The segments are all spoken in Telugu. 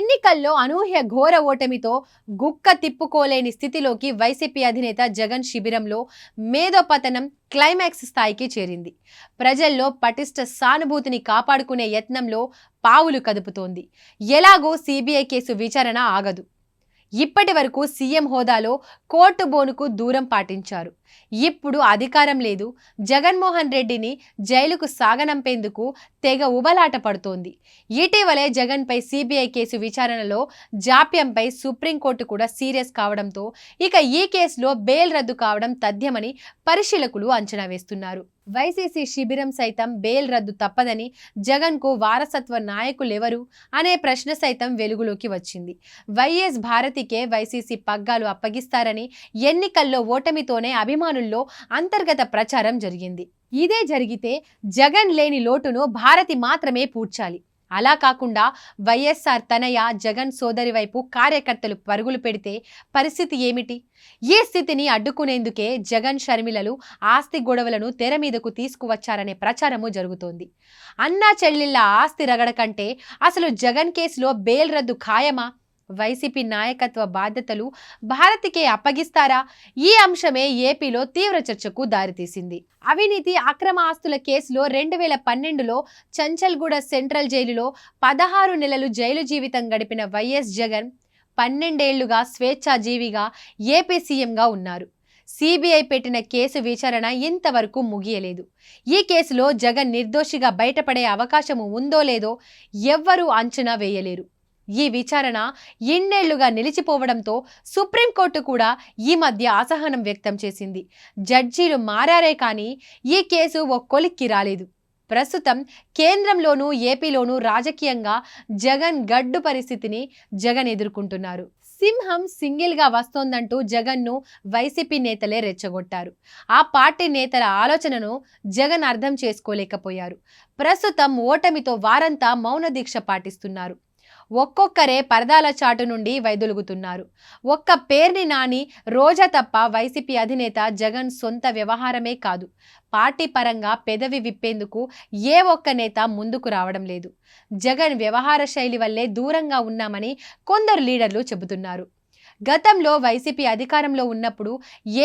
ఎన్నికల్లో అనూహ్య ఘోర ఓటమితో గుక్క తిప్పుకోలేని స్థితిలోకి వైసీపీ అధినేత జగన్ శిబిరంలో మేధోపతనం క్లైమాక్స్ స్థాయికి చేరింది. ప్రజల్లో పటిష్ట సానుభూతిని కాపాడుకునే యత్నంలో పావులు కదుపుతోంది. ఎలాగో సిబిఐ కేసు విచారణ ఆగదు. ఇప్పటి వరకు సీఎం హోదాలో కోర్టు బోనుకు దూరం పాటించారు. ఇప్పుడు అధికారం లేదు. జగన్మోహన్ రెడ్డిని జైలుకు సాగనంపేందుకు తెగ ఉబలాట పడుతోంది. ఇటీవలే జగన్పై సిబిఐ కేసు విచారణలో జాప్యంపై సుప్రీంకోర్టు కూడా సీరియస్ కావడంతో ఇక ఈ కేసులో బెయిల్ రద్దు కావడం తథ్యమని పరిశీలకులు అంచనా వేస్తున్నారు. వైసీసీ శిబిరం సైతం బెయిల్ రద్దు తప్పదని, జగన్కు వారసత్వ నాయకులెవరు అనే ప్రశ్న సైతం వెలుగులోకి వచ్చింది. వైఎస్ భారతికే వైసీసీ పగ్గాలు అప్పగిస్తారని ఎన్నికల్లో ఓటమితోనే అభిమానుల్లో అంతర్గత ప్రచారం జరిగింది. ఇదే జరిగితే జగన్ లేని లోటును భారతి మాత్రమే పూడ్చాలి. అలా కాకుండా వైఎస్ఆర్ తనయ జగన్ సోదరి వైపు కార్యకర్తలు పరుగులు పెడితే పరిస్థితి ఏమిటి? ఈ స్థితిని అడ్డుకునేందుకే జగన్ షర్మిలలు ఆస్తి గొడవలను తెర మీదకు తీసుకువచ్చారనే ప్రచారము జరుగుతోంది. అన్నా చెల్లెళ్ల ఆస్తి రగడ కంటే అసలు జగన్ కేసులో బెయిల్ రద్దు ఖాయమా? వైసీపీ నాయకత్వ బాధ్యతలు భారతికే అప్పగిస్తారా? ఈ అంశమే ఏపీలో తీవ్ర చర్చకు దారితీసింది. అవినీతి అక్రమ ఆస్తుల కేసులో 2012లో చంచల్గూడ సెంట్రల్ జైలులో 16 నెలలు జైలు జీవితం గడిపిన వైఎస్ జగన్ 12 ఏళ్లుగా స్వేచ్ఛాజీవిగా ఏపీ సీఎంగా ఉన్నారు. సిబిఐ పెట్టిన కేసు విచారణ ఇంతవరకు ముగియలేదు. ఈ కేసులో జగన్ నిర్దోషిగా బయటపడే అవకాశము ఉందో లేదో ఎవ్వరూ అంచనా వేయలేరు. ఈ విచారణ ఇన్నేళ్లుగా నిలిచిపోవడంతో సుప్రీంకోర్టు కూడా ఈ మధ్య అసహనం వ్యక్తం చేసింది. జడ్జీలు మారారే కానీ ఈ కేసు ఓ కొలిక్కి రాలేదు. ప్రస్తుతం కేంద్రంలోనూ ఏపీలోనూ రాజకీయంగా జగన్ గడ్డు పరిస్థితిని జగన్ ఎదుర్కొంటున్నారు. సింహం సింగిల్గా వస్తోందంటూ జగన్ను వైసీపీ నేతలే రెచ్చగొట్టారు. ఆ పార్టీ నేతల ఆలోచనను జగన్ అర్థం చేసుకోలేకపోయారు. ప్రస్తుతం ఓటమితో వారంతా మౌన దీక్ష పాటిస్తున్నారు. ఒక్కొక్కరే పరదాల చాటు నుండి వైదొలుగుతున్నారు. ఒక్క పేర్ని నాని రోజా తప్ప వైసీపీ అధినేత జగన్ సొంత వ్యవహారమే కాదు, పార్టీ పరంగా పెదవి విప్పేందుకు ఏ ఒక్క నేత ముందుకు రావడం లేదు. జగన్ వ్యవహార శైలి వల్లే దూరంగా ఉన్నామని కొందరు లీడర్లు చెబుతున్నారు. గతంలో వైసీపీ అధికారంలో ఉన్నప్పుడు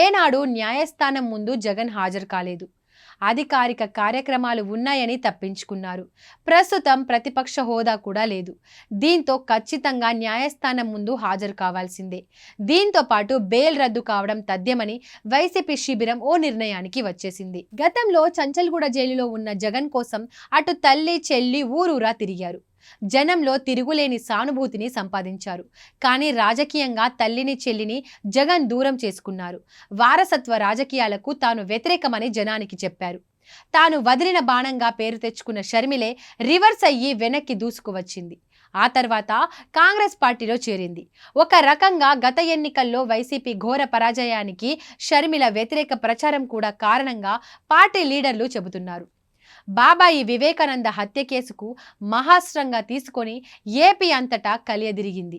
ఏనాడు న్యాయస్థానం ముందు జగన్ హాజరు కాలేదు. అధికారిక కార్యక్రమాలు ఉన్నాయని తప్పించుకున్నారు. ప్రస్తుతం ప్రతిపక్ష హోదా కూడా లేదు. దీంతో ఖచ్చితంగా న్యాయస్థానం ముందు హాజరు కావాల్సిందే. దీంతో పాటు బెయిల్ రద్దు కావడం తథ్యమని వైసీపీ శిబిరం ఓ నిర్ణయానికి వచ్చేసింది. గతంలో చంచల్గూడ జైలులో ఉన్న జగన్ కోసం అటు తల్లి చెల్లి ఊరూరా తిరిగారు. జనంలో తిరుగులేని సానుభూతిని సంపాదించారు. కానీ రాజకీయంగా తల్లిని చెల్లిని జగన్ దూరం చేసుకున్నారు. వారసత్వ రాజకీయాలకు తాను వ్యతిరేకమని జనానికి చెప్పారు. తాను వదిలిన బాణంగా పేరు తెచ్చుకున్న షర్మిలే రివర్స్ అయ్యి వెనక్కి దూసుకువచ్చింది. ఆ తర్వాత కాంగ్రెస్ పార్టీలో చేరింది. ఒక రకంగా గత ఎన్నికల్లో వైసీపీ ఘోర పరాజయానికి షర్మిల వ్యతిరేక ప్రచారం కూడా కారణంగా పార్టీ లీడర్లు చెబుతున్నారు. బాబాయి వివేకానంద హత్య కేసుకు మహాస్త్రంగా తీసుకొని ఏపీ అంతటా కలియదిరిగింది.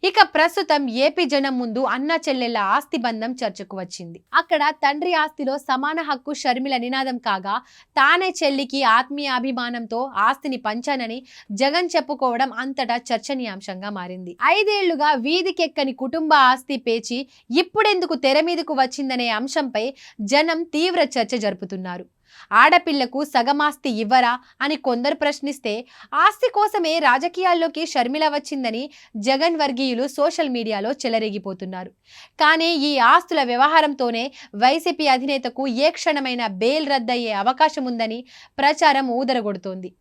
ఇక ప్రస్తుతం ఏపీ జనం ముందు అన్నా చెల్లెళ్ల ఆస్తి బంధం చర్చకు వచ్చింది. అక్కడ తండ్రి ఆస్తిలో సమాన హక్కు షర్మిల నినాదం కాగా, తానే చెల్లికి ఆత్మీయాభిమానంతో ఆస్తిని పంచానని జగన్ చెప్పుకోవడం అంతటా చర్చనీయాంశంగా మారింది. 5 ఏళ్లుగా వీధికెక్కని కుటుంబ ఆస్తి పేచి ఇప్పుడెందుకు తెర మీదకు వచ్చిందనే అంశంపై జనం తీవ్ర చర్చ జరుపుతున్నారు. ఆడపిల్లకు సగమాస్తి ఇవ్వరా అని కొందరు ప్రశ్నిస్తే, ఆస్తి కోసమే రాజకీయాల్లోకి షర్మిల వచ్చిందని జగన్ వర్గీయులు సోషల్ మీడియాలో చెలరేగిపోతున్నారు. కానీ ఈ ఆస్తుల వ్యవహారంతోనే వైసీపీ అధినేతకు ఏ క్షణమైన బెయిల్ రద్దయ్యే అవకాశం ఉందని ప్రచారం ఊదరగొడుతోంది.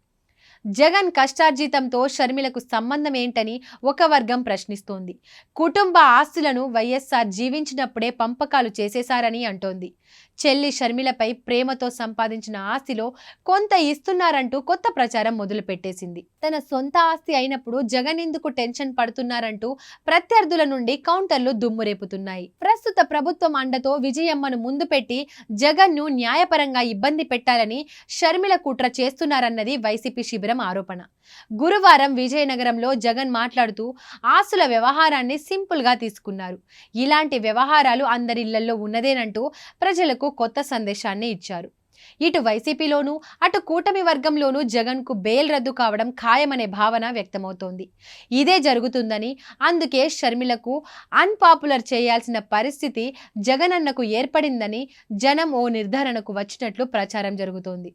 జగన్ కష్టార్జితంతో షర్మిలకు సంబంధం ఏంటని ఒక వర్గం ప్రశ్నిస్తోంది. కుటుంబ ఆస్తులను వైఎస్ఆర్ జీవించినప్పుడే పంపకాలు చేసేశారని అంటోంది. చెల్లి షర్మిలపై ప్రేమతో సంపాదించిన ఆస్తిలో కొంత ఇస్తున్నారంటూ కొత్త ప్రచారం మొదలుపెట్టేసింది. తన సొంత ఆస్తి అయినప్పుడు జగన్ ఎందుకు టెన్షన్ పడుతున్నారంటూ ప్రత్యర్థుల నుండి కౌంటర్లు దుమ్మురేపుతున్నాయి. ప్రస్తుత ప్రభుత్వం అండతో విజయమ్మను ముందు పెట్టి జగన్ను న్యాయపరంగా ఇబ్బంది పెట్టాలని షర్మిల కుట్ర చేస్తున్నారన్నది వైసీపీ శిబిరం ఆరోపణ. గురువారం విజయనగరంలో జగన్ మాట్లాడుతూ ఆస్తుల వ్యవహారాన్ని సింపుల్ గా తీసుకున్నారు. ఇలాంటి వ్యవహారాలు అందరి ఇళ్లలో ఉన్నదేనంటూ ప్రజలకు కొత్త సందేశాన్ని ఇచ్చారు. ఇటు వైసీపీలోనూ అటు కూటమి వర్గంలోనూ జగన్కు బెయిల్ రద్దు కావడం ఖాయమనే భావన వ్యక్తమవుతోంది. ఇదే జరుగుతుందని, అందుకే షర్మిలకు అన్పాపులర్ చేయాల్సిన పరిస్థితి జగనన్నకు ఏర్పడిందని జనం ఓ నిర్ధారణకు వచ్చినట్లు ప్రచారం జరుగుతోంది.